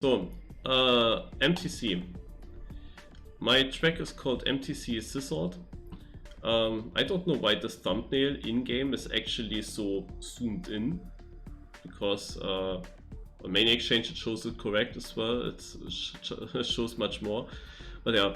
So, MTC. My track is called MTC Scissored. I don't know why this thumbnail in-game is actually so zoomed in, because on main exchange it shows it correct as well, it shows much more. But yeah,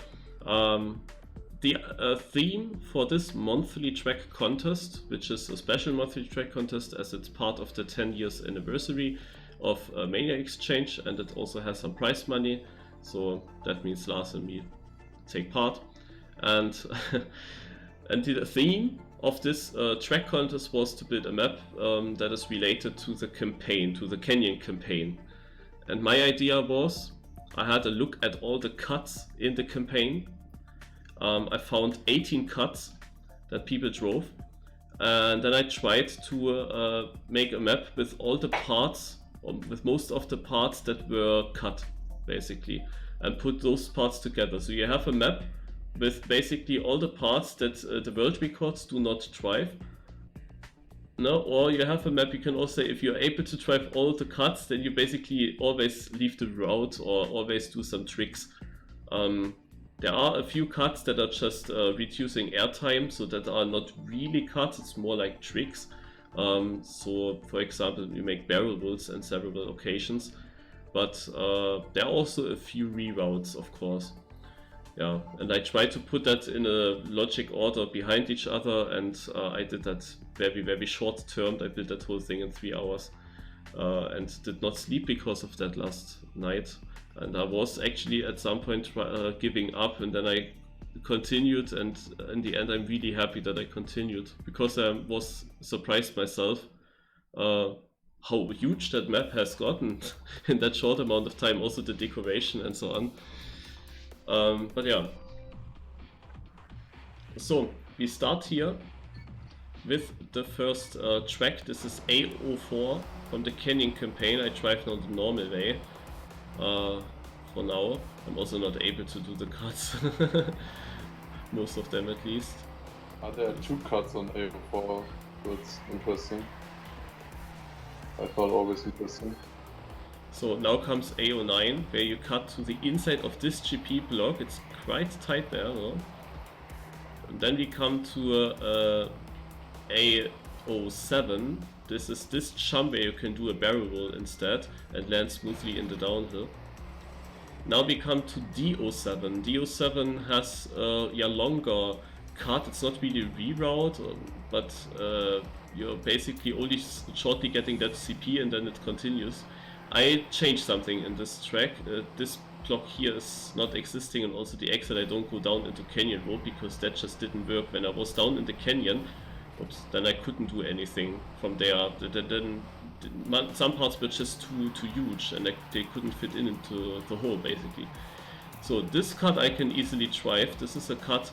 the theme for this monthly track contest, which is a special monthly track contest as it's part of the 10 years anniversary of Mania Exchange, and it also has some prize money, so that means Lars and me take part. And and the theme of this track contest was to build a map that is related to the campaign, to the Canyon campaign. And my idea was, I had a look at all the cuts in the campaign. I found 18 cuts that people drove, and then I tried to make a map with all the parts, with most of the parts that were cut, basically, and put those parts together. So you have a map with basically all the parts that the world records do not drive. No, or you have a map, you can also say if you're able to drive all the cuts, then you basically always leave the route or always do some tricks. There are a few cuts that are just reducing airtime, so that are not really cuts, it's more like tricks. So for example, you make barrel rolls in several occasions, but there are also a few reroutes, of course. Yeah, and I tried to put that in a logic order behind each other, and I did that very short term. I built that whole thing in 3 hours and did not sleep because of that last night. And I was actually at some point giving up, and then I continued, and in the end I'm really happy that I continued, because I was surprised myself how huge that map has gotten in that short amount of time, also the decoration and so on. But yeah, so we start here with the first track. This is A04 from the Canyon campaign. I drive now the normal way for now. I'm also not able to do the cuts, most of them at least. There are 2 cuts on A04, that's interesting. I thought always interesting. So now comes A09, where you cut to the inside of this GP block. It's quite tight there, no? And then we come to A07. This is this jump where you can do a barrel roll instead and land smoothly in the downhill. Now we come to D07. D07 has a longer cut. It's not really a reroute, but you're basically only shortly getting that CP and then it continues. I changed something in this track. This block here is not existing, and also the exit I don't go down into Canyon Road, because that just didn't work. When I was down in the canyon, then I couldn't do anything from there. Then some parts were just too huge, and they couldn't fit into the hole basically. So this cut I can easily drive. This is a cut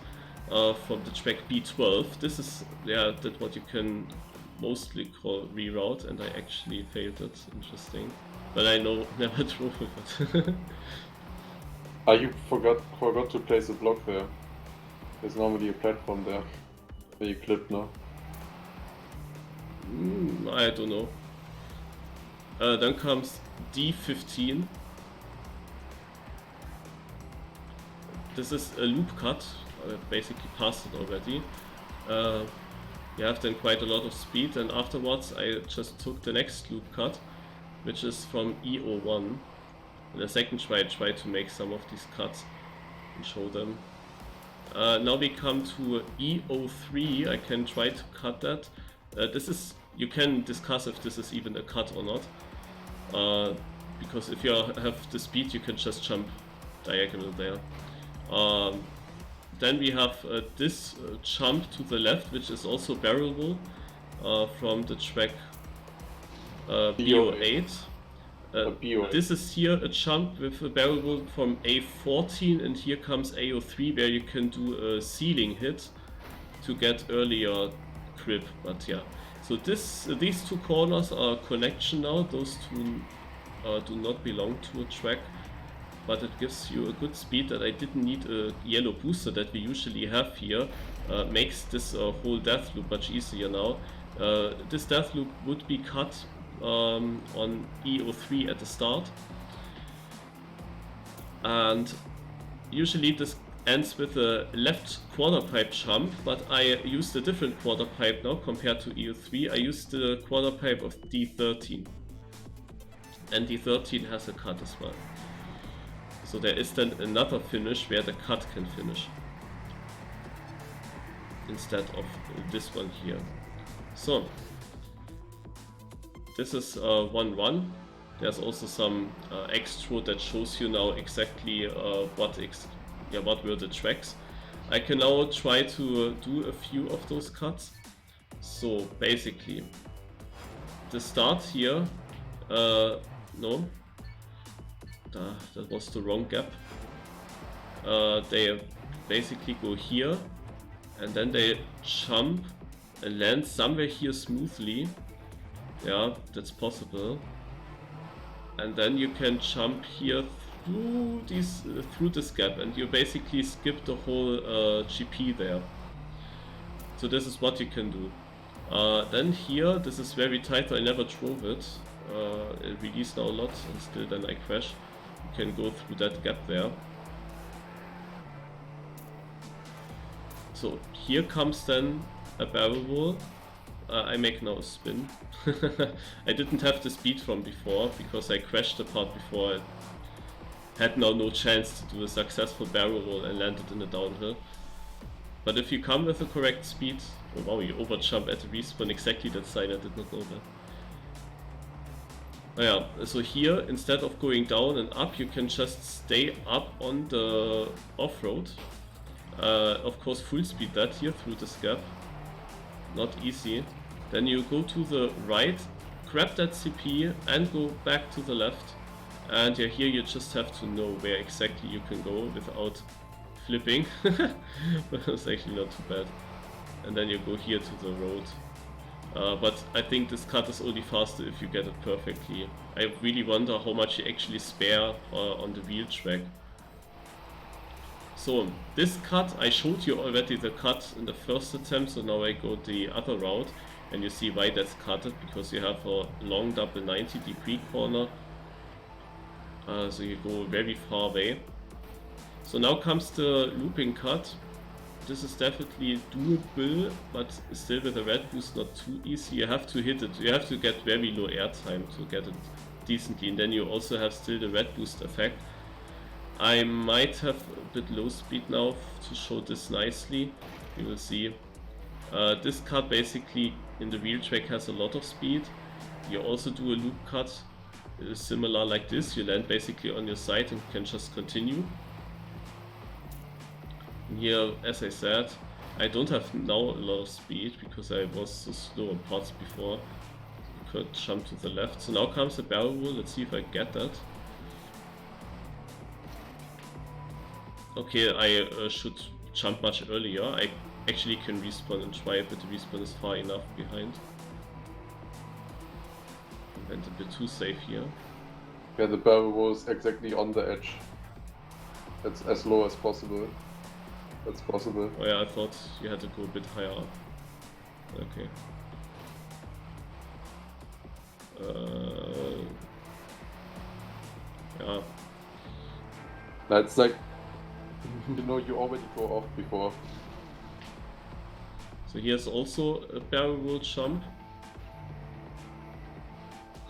from the track B12. This is that what you can mostly call reroute, and I actually failed it. Interesting. But I never drove with it. You forgot to place a block there. There's normally a platform there where you clip now. I don't know. Then comes D15. This is a loop cut. I basically passed it already. You have then quite a lot of speed, and afterwards I just took the next loop cut, which is from E01. In the second try I tried to make some of these cuts and show them. Now we come to E03. I can try to cut that. You can discuss if this is even a cut or not, because if you have the speed you can just jump diagonal there. Then we have this jump to the left, which is also barrel roll from the track B08. This is here a jump with a barrel roll from A14, and here comes A03, where you can do a ceiling hit to get earlier grip. But yeah, so these 2 corners are a connection now. Those 2 do not belong to a track, but it gives you a good speed that I didn't need a yellow booster that we usually have here. Makes this whole death loop much easier now. This death loop would be cut on E03 at the start, and usually this ends with a left quarter pipe jump, but I used a different quarter pipe now compared to EU3. I used the quarter pipe of D13, and D13 has a cut as well. So there is then another finish where the cut can finish instead of this one here. So this is 1-1. There's also some extra that shows you now exactly what were the tracks. I can now try to do a few of those cuts. So basically, the start here, no, that was the wrong gap. They basically go here, and then they jump and land somewhere here smoothly. Yeah, that's possible. And then you can jump here through this gap, and you basically skip the whole GP there. So this is what you can do. Then here, this is very tight. I never drove it. It released now a lot, and still then I crash. You can go through that gap there. So here comes then a barrel roll. I make now a spin. I didn't have the speed from before because I crashed the part before. I had now no chance to do a successful barrel roll and landed in the downhill. But if you come with the correct speed, oh wow, you overjump at the respawn exactly that side. I did not know that. Oh yeah, so here instead of going down and up, you can just stay up on the off-road. Of course, full speed that here through this gap. Not easy. Then you go to the right, grab that CP and go back to the left. And yeah, here you just have to know where exactly you can go without flipping. But it's actually not too bad. And then you go here to the road. But I think this cut is only faster if you get it perfectly. I really wonder how much you actually spare on the wheel track. So this cut, I showed you already the cut in the first attempt, so now I go the other route, and you see why that's cutted, because you have a long double 90-degree corner, so you go very far away. So now comes the looping cut. This is definitely doable, but still with a red boost not too easy. You have to hit it, you have to get very low air time to get it decently, and then you also have still the red boost effect. I might have a bit low speed now to show this nicely. You will see. This cut basically in the wheel track has a lot of speed. You also do a loop cut similar like this. You land basically on your side and can just continue. And here, as I said, I don't have now a lot of speed because I was so slow on parts before. You could jump to the left. So now comes a barrel roll. Let's see if I get that. Okay, I should jump much earlier. I actually can respawn and try it, but the respawn is far enough behind. I went a bit too safe here. Yeah, the barrel was exactly on the edge. It's as low as possible. That's possible. Oh yeah, I thought you had to go a bit higher up. Okay. Yeah. That's like, you know, you already go off before. So here's also a barrel roll jump.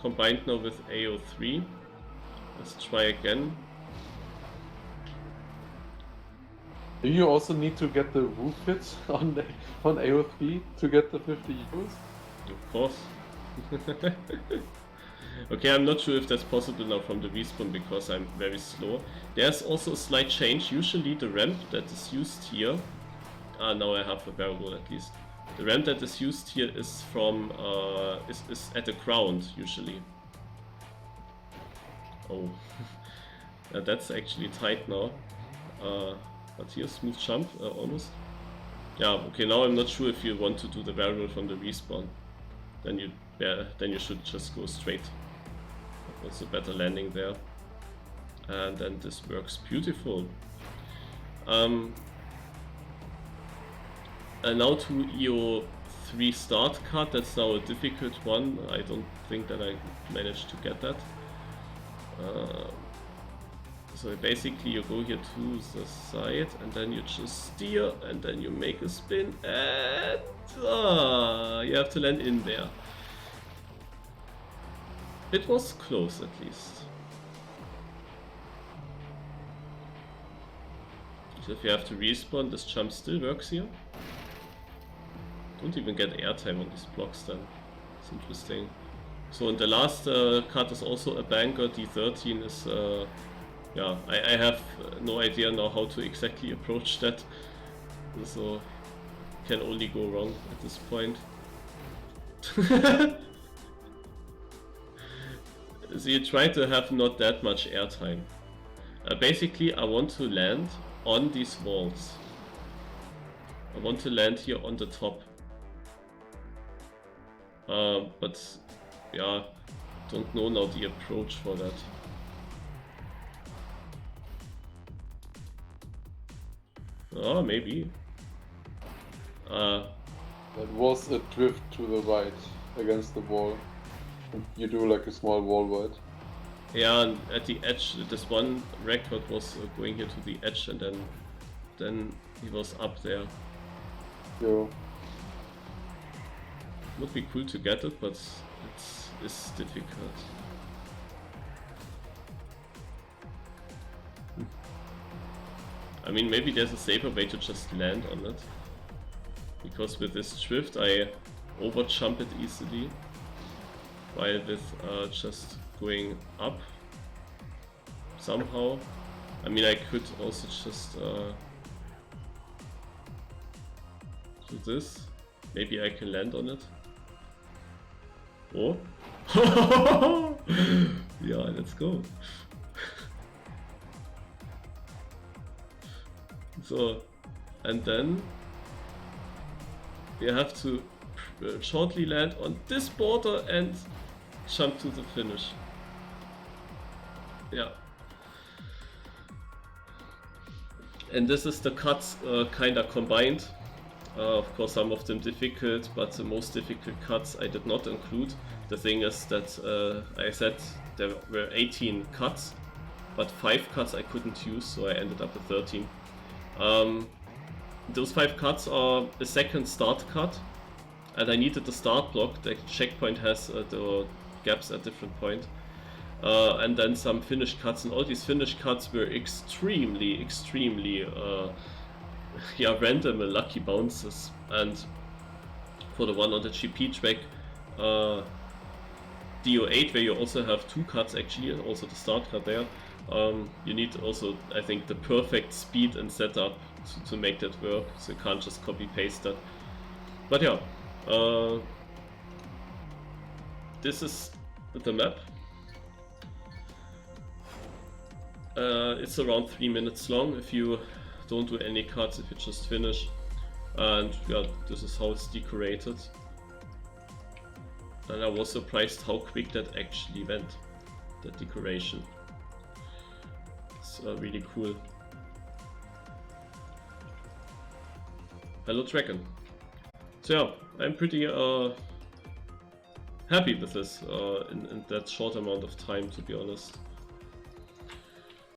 Combined now with AO3. Let's try again. Do you also need to get the roof hit on AO3 to get the 50 euros? Of course. Okay, I'm not sure if that's possible now from the respawn because I'm very slow. There's also a slight change. Usually the ramp that is used here... now I have a barrel roll at least. The ramp that is used here is from... is at the ground usually. Oh. That's actually tight now. But here, smooth jump, almost. Yeah, okay, now I'm not sure if you want to do the barrel roll from the respawn. Then you should just go straight. Also better landing there. And then this works beautiful. And now to EO3 start cut. That's now a difficult one. I don't think that I managed to get that. So basically you go here to the side and then you just steer and then you make a spin and you have to land in there. It was close at least. So if you have to respawn, this jump still works here. Don't even get airtime on these blocks then. It's interesting. So in the last cut is also a banker. D13 is yeah, I have no idea now how to exactly approach that, so can only go wrong at this point. So you try to have not that much airtime. Basically I want to land on these walls. I want to land here on the top. But yeah, don't know now the approach for that. Oh, maybe. That was a drift to the right against the wall. And you do like a small wall ride. Yeah, and at the edge, this one record was going here to the edge, and then he was up there. Yeah. Would be cool to get it, but it's difficult. I mean, maybe there's a safer way to just land on it. Because with this drift I overjump it easily. While with just going up somehow. I mean, I could also just do this. Maybe I can land on it. Oh! Yeah, let's go. So, and then you have to shortly land on this border and jump to the finish. Yeah. And this is the cuts kinda combined. Of course, some of them difficult, but the most difficult cuts I did not include. The thing is that I said there were 18 cuts, but 5 cuts I couldn't use, so I ended up with 13. Those 5 cuts are a second start cut, and I needed the start block. The checkpoint has the gaps at different point, and then some finish cuts, and all these finish cuts were extremely yeah, random and lucky bounces. And for the one on the GP track, DO8, where you also have 2 cuts actually, also the start cut there, you need also, I think, the perfect speed and setup to make that work, so you can't just copy paste that. But yeah, this is the map. It's around 3 minutes long if you don't do any cuts, if you just finish. And yeah, this is how it's decorated. And I was surprised how quick that actually went, that decoration. It's really cool. Hello Dragon. So yeah, I'm pretty happy with this in that short amount of time, to be honest.